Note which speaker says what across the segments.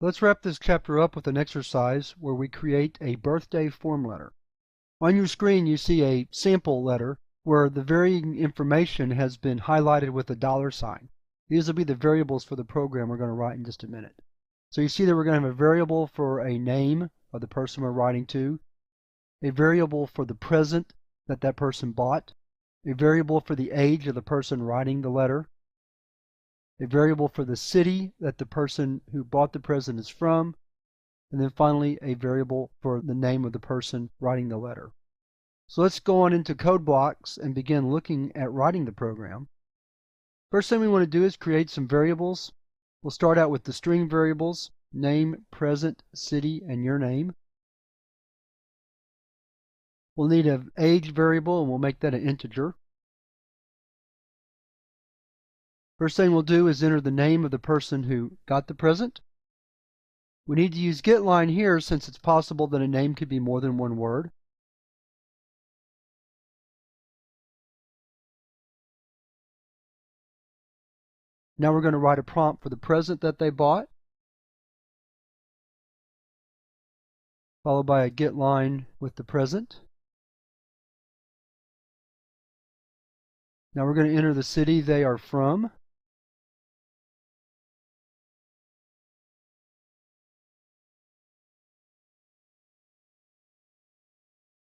Speaker 1: Let's wrap this chapter up with an exercise where we create a birthday form letter. On your screen you see a sample letter where the varying information has been highlighted with a $sign. These will be the variables for the program we're going to write in just a minute. So you see that we're going to have a variable for a name of the person we're writing to, a variable for the present that that person bought, a variable for the age of the person writing the letter, a variable for the city that the person who bought the present is from, and then finally a variable for the name of the person writing the letter. So let's go on into code blocks and begin looking at writing the program. First thing we want to do is create some variables. We'll start out with the string variables, name, present, city, and your name. We'll need an age variable, and we'll make that an integer. First thing we'll do is enter the name of the person who got the present. We need to use getLine here since it's possible that a name could be more than one word. Now we're going to write a prompt for the present that they bought, followed by a getLine with the present. Now we're going to enter the city they are from.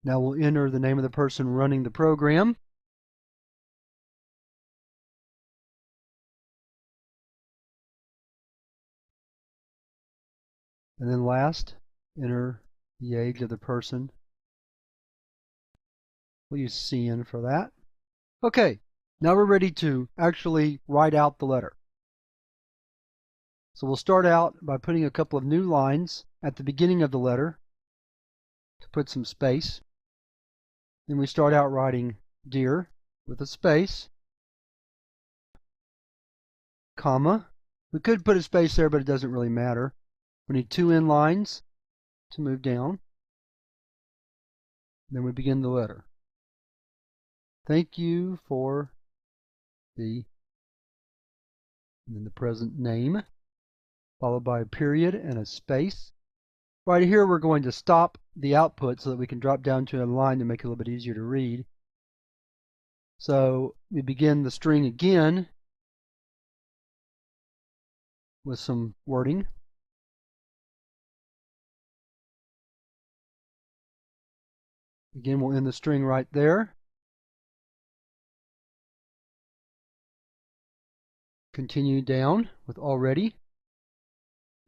Speaker 1: Now we'll enter the name of the person running the program. And then last, enter the age of the person. We'll use CN for that. Okay, now we're ready to actually write out the letter. So we'll start out by putting a couple of new lines at the beginning of the letter to put some space. Then we start out writing dear with a space, comma. We could put a space there, but it doesn't really matter. We need two end lines to move down. Then we begin the letter. Thank you for and then the present name, followed by a period and a space. Right here we're going to stop the output so that we can drop down to a line to make it a little bit easier to read. So we begin the string again with some wording. Again, we'll end the string right there. Continue down with already,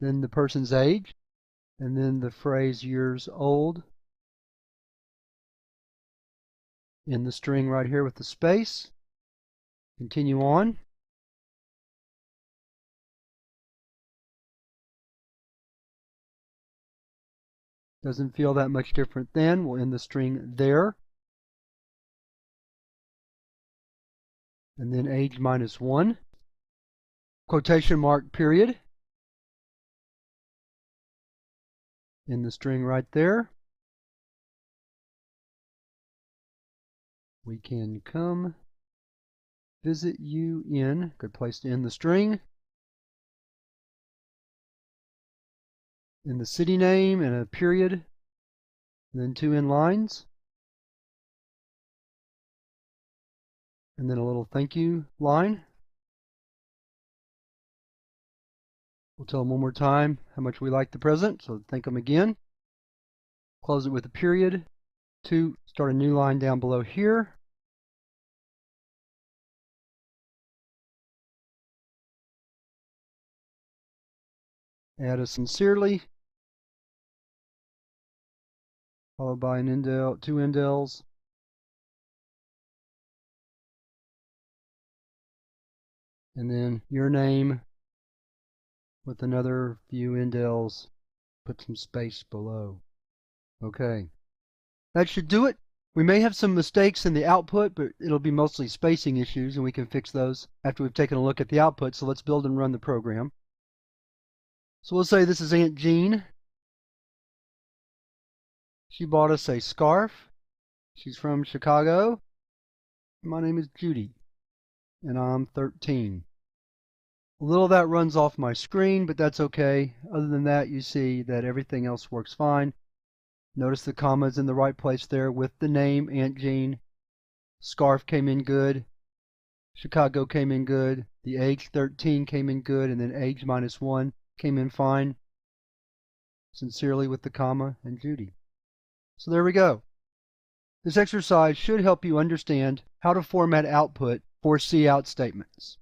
Speaker 1: then the person's age, and then the phrase years old. In the string right here with the space. Continue on. Doesn't feel that much different then. We'll end the string there. And then age -1. Quotation mark period. In the string right there. We can come visit you in, good place to end the string. In the city name and a period, and then two end lines. And then a little thank you line. We'll tell them one more time how much we like the present, so thank them again. Close it with a period. Start a new line down below here. Add a sincerely, followed by an indel, two indels. And then your name with another few indels. Put some space below. Okay. That should do it. We may have some mistakes in the output, but it'll be mostly spacing issues, and we can fix those after we've taken a look at the output. So let's build and run the program. So we'll say this is Aunt Jean. She bought us a scarf. She's from Chicago. My name is Judy, and I'm 13. A little of that runs off my screen, but that's okay. Other than that, you see that everything else works fine. Notice the comma is in the right place there with the name, Aunt Jean. Scarf came in good. Chicago came in good. The age 13 came in good, and then age -1 came in fine. Sincerely with the comma, and Judy. So there we go. This exercise should help you understand how to format output for cout statements.